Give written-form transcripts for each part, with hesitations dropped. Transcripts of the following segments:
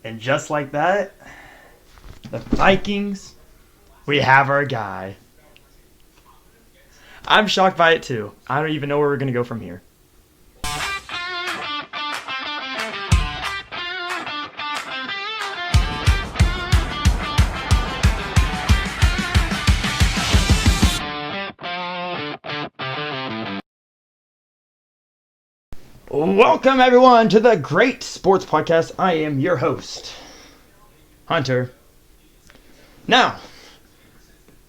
And just like that, the Vikings, we have our guy. I'm shocked by it too. I don't even know where we're going to go from here. Welcome everyone to the Great Sports Podcast. I am your host, Hunter. Now,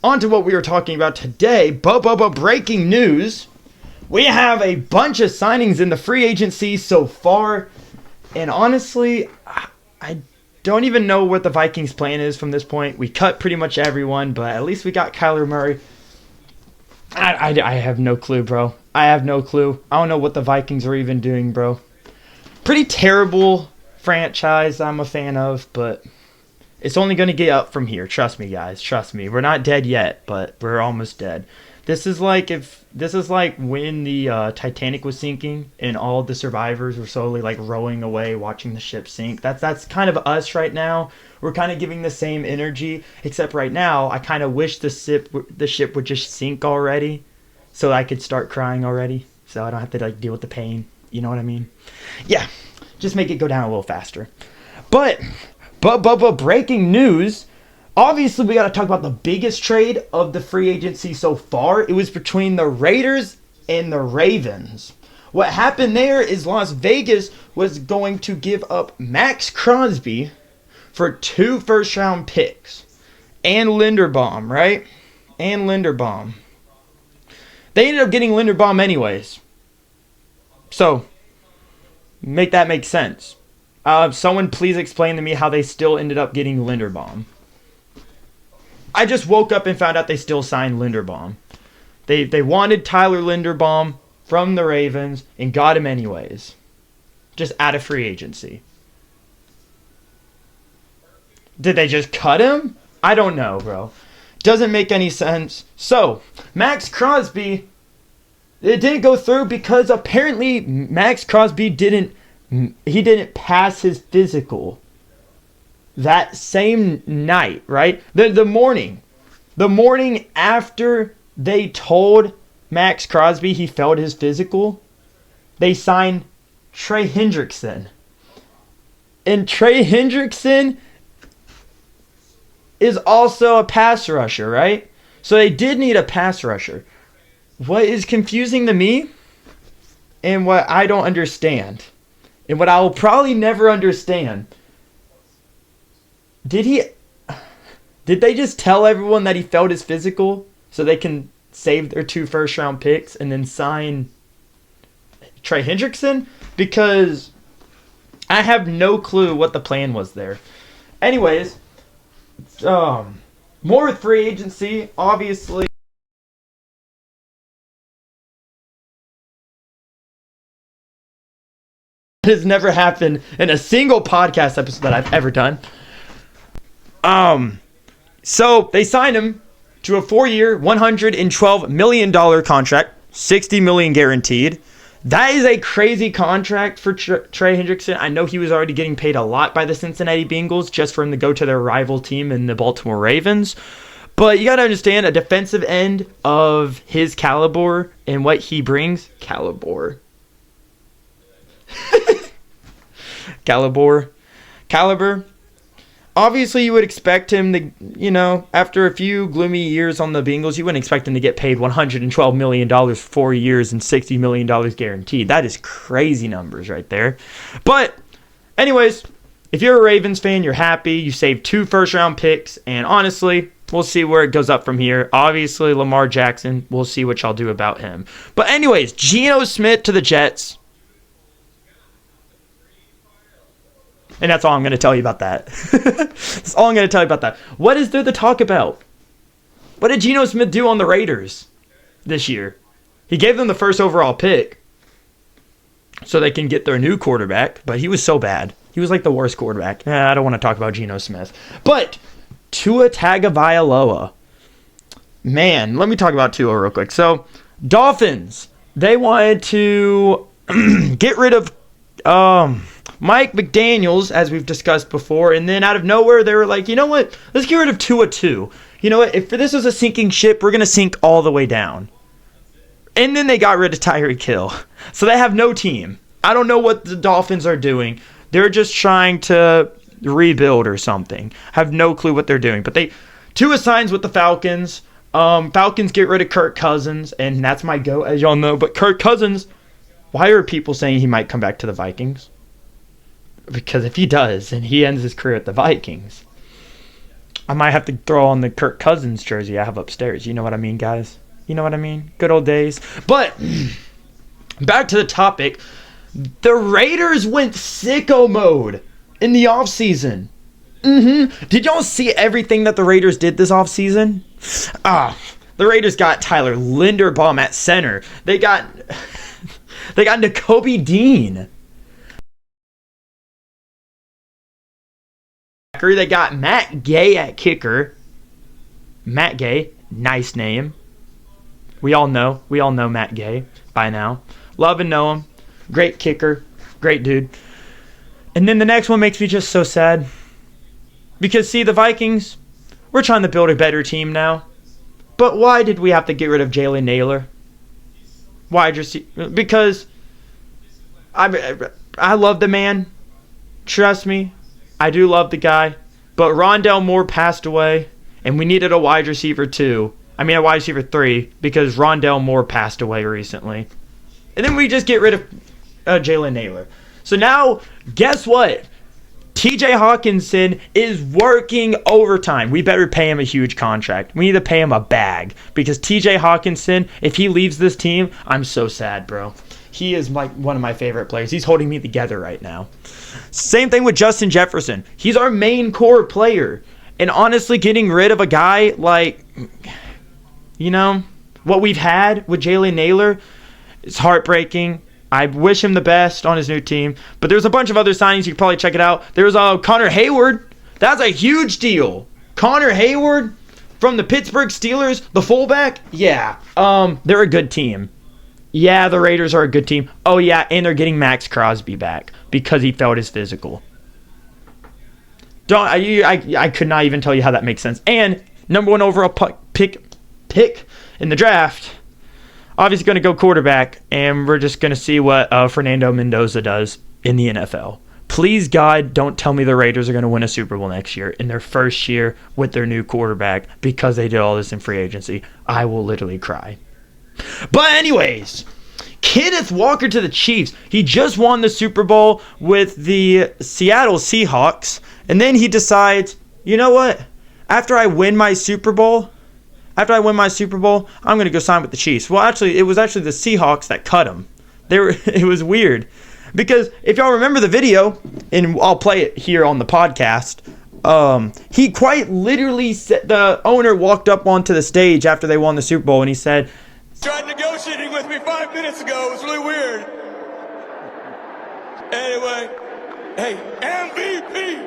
on to what we were talking about today. Breaking news. We have a bunch of signings in the free agency so far. And honestly, I don't even know what the Vikings' plan is from this point. We cut pretty much everyone, but at least we got Kyler Murray. I have no clue, bro. I have no clue. I don't know what the Vikings are even doing, bro. Pretty terrible franchise I'm a fan of, but it's only going to get up from here. Trust me, guys. Trust me. We're not dead yet, but we're almost dead. This is like when the Titanic was sinking and all the survivors were slowly like rowing away, watching the ship sink. That's kind of us right now. We're kind of giving the same energy, except right now I kind of wish the ship would just sink already, so I could start crying already, so I don't have to like deal with the pain. You know what I mean? Yeah, just make it go down a little faster. But breaking news. Obviously, we got to talk about the biggest trade of the free agency so far. It was between the Raiders and the Ravens. What happened there is Las Vegas was going to give up Max Crosby for 2 first-round picks. And Linderbaum, right? And Linderbaum. They ended up getting Linderbaum anyways. So, make that make sense. Someone please explain to me how they still ended up getting Linderbaum. I just woke up and found out they still signed Linderbaum. They wanted Tyler Linderbaum from the Ravens and got him anyways. Just out of free agency. Did they just cut him? I don't know, bro. Doesn't make any sense. So, Max Crosby, it didn't go through because apparently Max Crosby didn't pass his physical that same night, right? The morning after they told Max Crosby he failed his physical, they signed Trey Hendrickson. And Trey Hendrickson is also a pass rusher, right? So they did need a pass rusher. What is confusing to me and what I don't understand, and what I will probably never understand, did they just tell everyone that he failed his physical so they can save their 2 first-round picks and then sign Trey Hendrickson? Because I have no clue what the plan was there. Anyways, more with free agency, obviously. It has never happened in a single podcast episode that I've ever done. So they signed him to a 4-year, $112 million contract, $60 million guaranteed. That is a crazy contract for Trey Hendrickson. I know he was already getting paid a lot by the Cincinnati Bengals just for him to go to their rival team in the Baltimore Ravens. But you got to understand, a defensive end of his caliber and what he brings, caliber. Obviously, you would expect him to, after a few gloomy years on the Bengals, you wouldn't expect him to get paid $112 million for 4 years and $60 million guaranteed. That is crazy numbers right there. But, anyways, if you're a Ravens fan, you're happy. You saved 2 first-round picks, and honestly, we'll see where it goes up from here. Obviously, Lamar Jackson, we'll see what y'all do about him. But anyways, Geno Smith to the Jets. And that's all I'm going to tell you about that. That's all I'm going to tell you about that. What is there to talk about? What did Geno Smith do on the Raiders this year? He gave them the first overall pick so they can get their new quarterback, but he was so bad. He was like the worst quarterback. I don't want to talk about Geno Smith. But Tua Tagovailoa. Man, let me talk about Tua real quick. So, Dolphins, they wanted to get rid of Mike McDaniels, as we've discussed before, and then out of nowhere, they were like, you know what? Let's get rid of Tua too. You know what? If this was a sinking ship, we're going to sink all the way down. And then they got rid of Tyreek Hill. So they have no team. I don't know what the Dolphins are doing. They're just trying to rebuild or something. I have no clue what they're doing. But Tua signs with the Falcons. Falcons get rid of Kirk Cousins, and that's my go, as y'all know. But Kirk Cousins, why are people saying he might come back to the Vikings? Because if he does, and he ends his career at the Vikings, I might have to throw on the Kirk Cousins jersey I have upstairs. You know what I mean, guys? You know what I mean? Good old days. But back to the topic. The Raiders went sicko mode in the offseason. Did y'all see everything that the Raiders did this offseason? The Raiders got Tyler Linderbaum at center. They got Nakobe Dean. They got Matt Gay at kicker. Matt Gay, nice name. We all know Matt Gay by now. Love and know him. Great kicker. Great dude. And then the next one makes me just so sad. Because, see, the Vikings, we're trying to build a better team now. But why did we have to get rid of Jalen Naylor? Why just... Because I love the man. Trust me. I do love the guy. But Rondale Moore passed away. And we needed a wide receiver too. A wide receiver 3. Because Rondale Moore passed away recently. And then we just get rid of Jalen Naylor. So now, guess what? TJ Hawkinson is working overtime. We better pay him a huge contract. We need to pay him a bag. Because TJ Hawkinson, if he leaves this team, I'm so sad, bro. He is like one of my favorite players. He's holding me together right now. Same thing with Justin Jefferson. He's our main core player. And honestly, getting rid of a guy like, what we've had with Jalen Naylor is heartbreaking. I wish him the best on his new team. But there's a bunch of other signings. You can probably check it out. There's Connor Hayward. That's a huge deal. Connor Hayward from the Pittsburgh Steelers, the fullback. Yeah, they're a good team. Yeah, the Raiders are a good team. Oh, yeah, and they're getting Max Crosby back because he failed his physical. I could not even tell you how that makes sense. And number 1 overall pick in the draft, obviously going to go quarterback, and we're just going to see what Fernando Mendoza does in the NFL. Please, God, don't tell me the Raiders are going to win a Super Bowl next year in their first year with their new quarterback because they did all this in free agency. I will literally cry. But anyways, Kenneth Walker to the Chiefs. He just won the Super Bowl with the Seattle Seahawks. And then he decides, you know what? After I win my Super Bowl, I'm going to go sign with the Chiefs. Well, actually, it was the Seahawks that cut him. It was weird. Because if y'all remember the video, and I'll play it here on the podcast, he quite literally said, the owner walked up onto the stage after they won the Super Bowl, and he said, tried negotiating with me 5 minutes ago. It was really weird. Anyway, hey, MVP.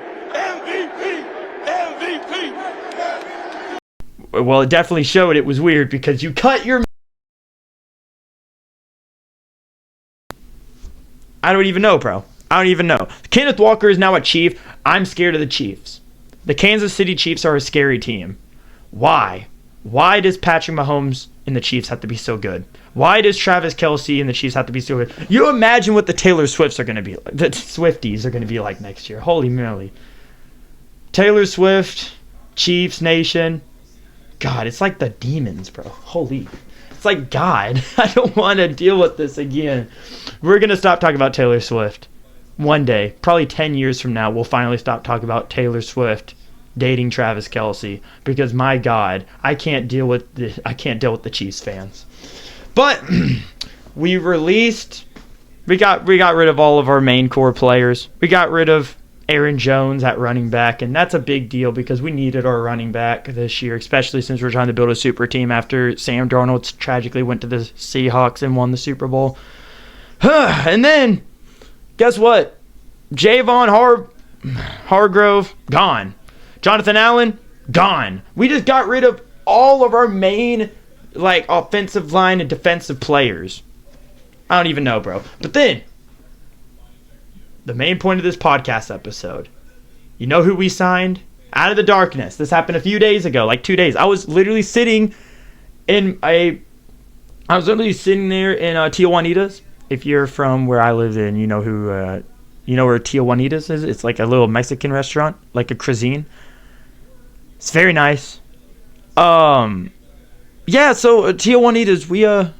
Well, it definitely showed it was weird because you cut your... I don't even know, bro. I don't even know. Kenneth Walker is now a Chief. I'm scared of the Chiefs. The Kansas City Chiefs are a scary team. Why? Why does Patrick Mahomes and the Chiefs have to be so good? Why does Travis Kelce and the Chiefs have to be so good? You imagine what the Taylor Swifts are going to be like. The Swifties are going to be like next year. Holy moly. Taylor Swift, Chiefs Nation. God, it's like the demons, bro. Holy. It's like God. I don't want to deal with this again. We're going to stop talking about Taylor Swift. One day, probably 10 years from now, we'll finally stop talking about Taylor Swift dating Travis Kelce, because my God, I can't deal with the Chiefs fans. But we got rid of all of our main core players. We got rid of Aaron Jones at running back, and that's a big deal because we needed our running back this year, especially since we're trying to build a super team after Sam Darnold tragically went to the Seahawks and won the Super Bowl. And then, guess what? Javon Hargrove, gone. Jonathan Allen, gone. We just got rid of all of our main offensive line and defensive players. I don't even know, bro. But then, the main point of this podcast episode. You know who we signed? Out of the darkness. This happened a few days ago, like 2 days. I was literally sitting there in Tijuanitas. If you're from where I lived in, you know where Tijuanitas is. It's like a little Mexican restaurant, like a cuisine. It's very nice. Yeah, so Tijuanitas,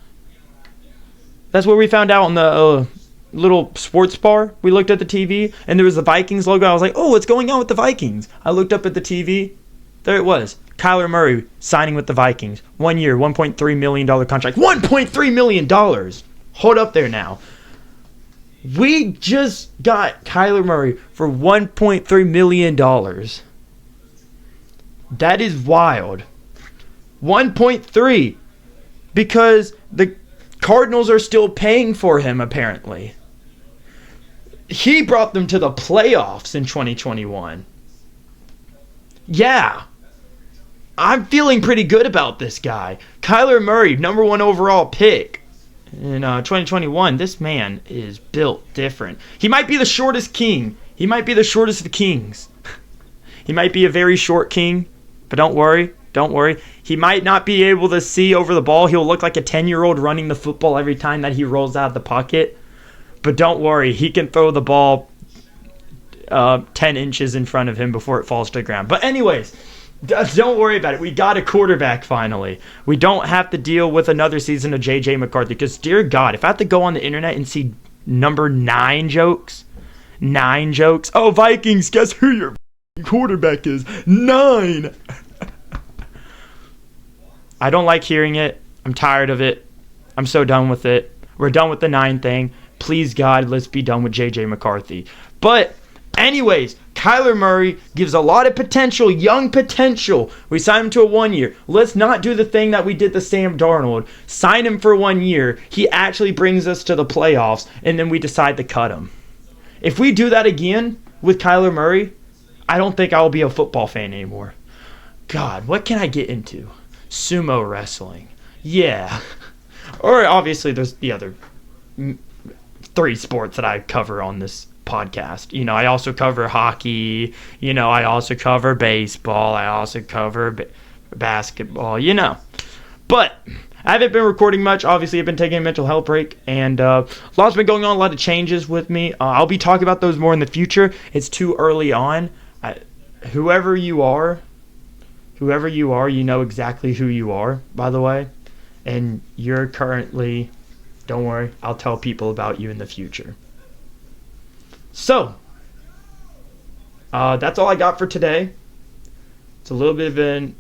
that's where we found out on the little sports bar. We looked at the TV, and there was the Vikings logo. I was like, oh, what's going on with the Vikings? I looked up at the TV. There it was. Kyler Murray signing with the Vikings. 1 year, $1.3 million contract. $1.3 million! Hold up there now. We just got Kyler Murray for $1.3 million. That is wild. 1.3, because the Cardinals are still paying for him, apparently. He brought them to the playoffs in 2021. Yeah. I'm feeling pretty good about this guy. Kyler Murray, number 1 overall pick in 2021. This man is built different. He might be the shortest king. He might be the shortest of the kings. He might be a very short king, but don't worry. Don't worry. He might not be able to see over the ball. He'll look like a 10-year-old running the football every time that he rolls out of the pocket. But don't worry. He can throw the ball 10 inches in front of him before it falls to the ground. But anyways, don't worry about it. We got a quarterback finally. We don't have to deal with another season of J.J. McCarthy. Because, dear God, if I have to go on the internet and see number 9 jokes. Oh, Vikings, guess who your quarterback is? 9. I don't like hearing it. I'm tired of it. I'm so done with it. We're done with the 9 thing. Please, God, let's be done with J.J. McCarthy. But anyways, Kyler Murray gives a lot of potential, young potential. We signed him to a 1 year. Let's not do the thing that we did to Sam Darnold. Sign him for 1 year. He actually brings us to the playoffs, and then we decide to cut him. If we do that again with Kyler Murray, I don't think I'll be a football fan anymore. God, what can I get into? Sumo wrestling. Yeah. Or obviously there's the other 3 sports that I cover on this podcast. You know, I also cover hockey. You know, I also cover baseball. I also cover basketball, you know. But I haven't been recording much. Obviously, I've been taking a mental health break. And a lot's been going on. A lot of changes with me. I'll be talking about those more in the future. It's too early on. Whoever you are, you know exactly who you are, by the way. And you're currently, don't worry, I'll tell people about you in the future. So, that's all I got for today. It's a little bit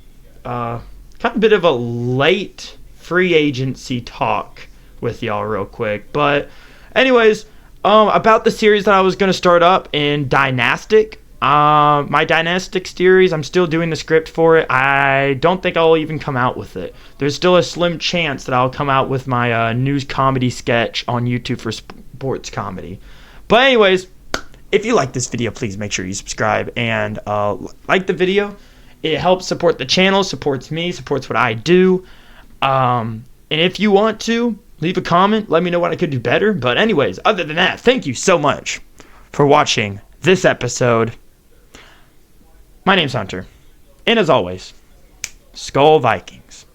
of a late free agency talk with y'all real quick. But anyways, about the series that I was going to start up in Dynastic. My Dynastic series, I'm still doing the script for it. I don't think I'll even come out with it. There's still a slim chance that I'll come out with my news comedy sketch on YouTube for sports comedy. But anyways, if you like this video, please make sure you subscribe and like the video. It helps support the channel, supports me, supports what I do. And if you want to, leave a comment. Let me know what I could do better. But anyways, other than that, thank you so much for watching this episode. My name's Hunter. And as always, Skol Vikings.